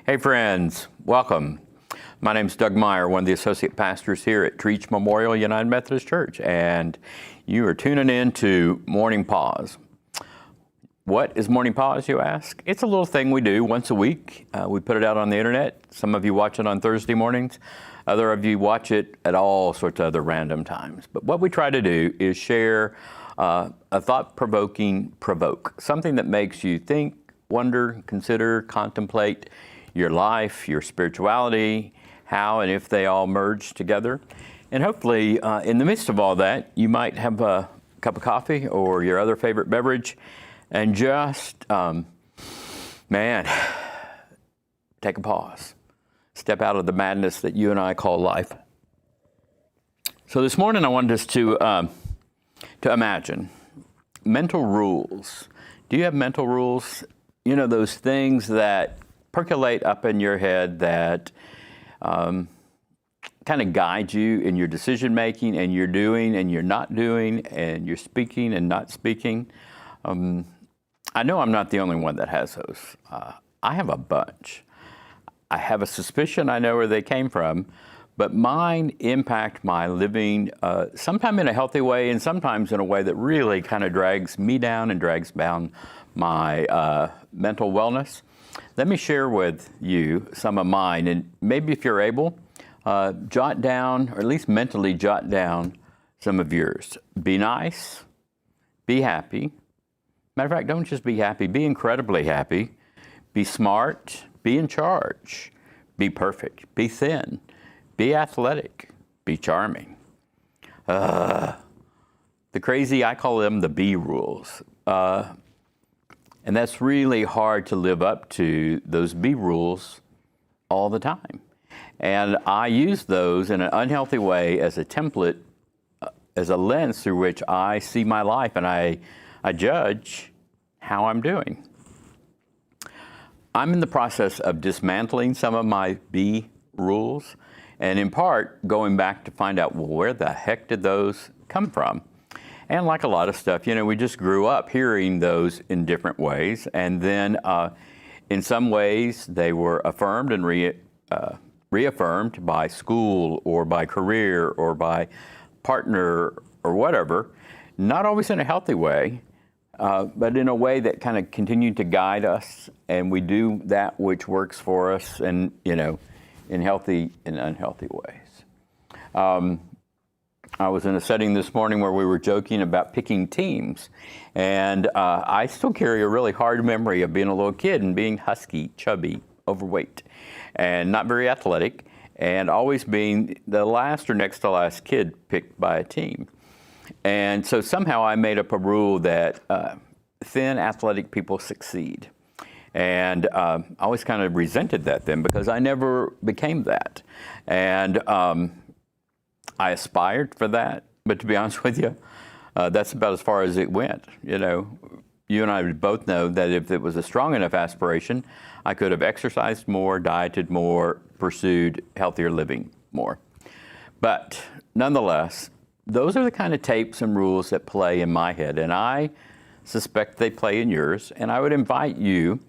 Hey friends, welcome. My name's Doug Meyer, one of the associate pastors here at Treach Memorial United Methodist Church, and you are tuning in to Morning Paws. What is Morning Paws, you ask? It's a little thing we do once a week. We put it out on the internet. Some of you watch it on Thursday mornings. Other of you watch it at all sorts of other random times. But what we try to do is share a thought-provoking provoke, something that makes you think, wonder, consider, contemplate your life, your spirituality, how and if they all merge together. And hopefully, in the midst of all that, you might have a cup of coffee or your other favorite beverage and just, take a pause. Step out of the madness that you and I call life. So this morning I wanted us to imagine mental rules. Do you have mental rules? You know, those things that percolate up in your head that kind of guide you in your decision making, and you're doing and you're not doing, and you're speaking and not speaking. I know I'm not the only one that has those. I have a bunch. I have a suspicion I know where they came from, but mine impact my living sometimes in a healthy way and sometimes in a way that really kind of drags me down and drags down my mental wellness. Let me share with you some of mine, and maybe if you're able, jot down, or at least mentally jot down some of yours. Be nice, be happy. Matter of fact, don't just be happy, be incredibly happy. Be smart, be in charge, be perfect, be thin, be athletic, be charming. The crazy, I call them the B rules. And that's really hard to live up to, those B rules, all the time. And I use those in an unhealthy way as a template, as a lens through which I see my life, and I judge how I'm doing. I'm in the process of dismantling some of my B rules, and in part going back to find out, well, where the heck did those come from? And like a lot of stuff, you know, we just grew up hearing those in different ways. And then in some ways, they were affirmed and reaffirmed by school or by career or by partner or whatever. Not always in a healthy way, but in a way that kind of continued to guide us. And we do that which works for us, and, you know, in healthy and unhealthy ways. I was in a setting this morning where we were joking about picking teams, and I still carry a really hard memory of being a little kid and being husky, chubby, overweight, and not very athletic, and always being the last or next to last kid picked by a team. And so somehow I made up a rule that thin, athletic people succeed. And I always kind of resented that then because I never became that. And I aspired for that, but to be honest with you, that's about as far as it went. You know, you and I both know that if it was a strong enough aspiration, I could have exercised more, dieted more, pursued healthier living more. But nonetheless, those are the kind of tapes and rules that play in my head, and I suspect they play in yours. And I would invite you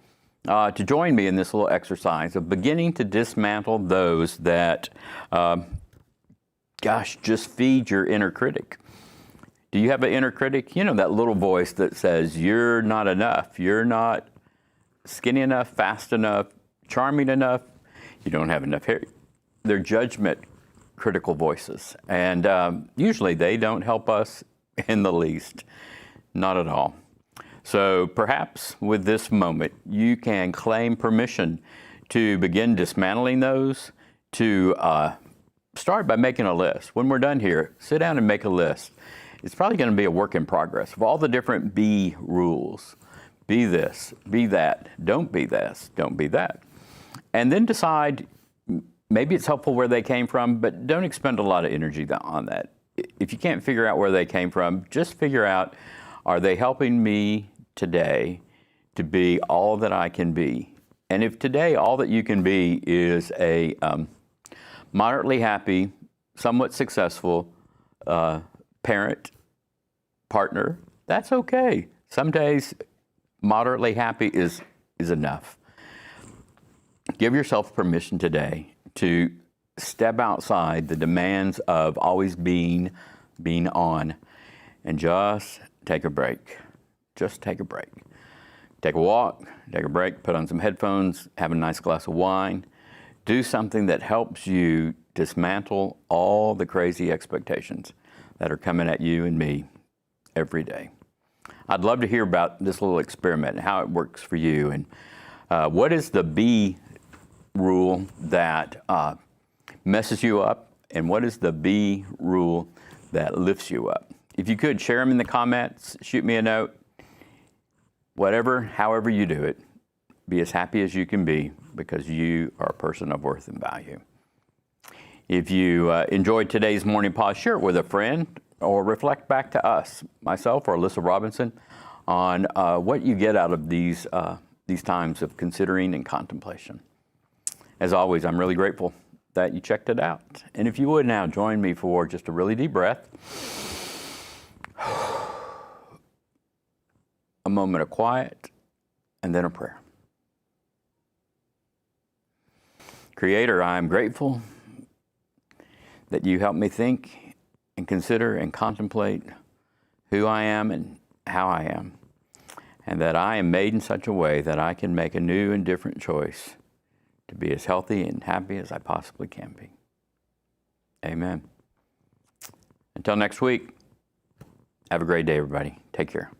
to join me in this little exercise of beginning to dismantle those that just feed your inner critic. Do you have an inner critic? You know, that little voice that says, you're not enough. You're not skinny enough, fast enough, charming enough. You don't have enough hair. They're judgment critical voices. And usually they don't help us in the least. Not at all. So perhaps with this moment, you can claim permission to begin dismantling those, to start by making a list. When we're done here, sit down and make a list. It's probably going to be a work in progress of all the different B rules. Be this, be that, don't be this, don't be that. And then decide, maybe it's helpful where they came from, but don't expend a lot of energy on that. If you can't figure out where they came from, just figure out, are they helping me today to be all that I can be? And if today all that you can be is a moderately happy, somewhat successful parent, partner, that's okay. Some days moderately happy is enough. Give yourself permission today to step outside the demands of always being on, and just take a break. Just take a break. Take a walk, take a break, put on some headphones, have a nice glass of wine. Do something that helps you dismantle all the crazy expectations that are coming at you and me every day. I'd love to hear about this little experiment and how it works for you. And what is the B rule that messes you up? And what is the B rule that lifts you up? If you could, share them in the comments, shoot me a note. Whatever, however you do it, be as happy as you can be because you are a person of worth and value. If you enjoyed today's Morning Pause, share it with a friend or reflect back to us, myself or Alyssa Robinson, on what you get out of these times of considering and contemplation. As always, I'm really grateful that you checked it out. And if you would now join me for just a really deep breath, a moment of quiet, and then a prayer. Creator, I am grateful that you help me think and consider and contemplate who I am and how I am, and that I am made in such a way that I can make a new and different choice to be as healthy and happy as I possibly can be. Amen. Until next week, have a great day, everybody. Take care.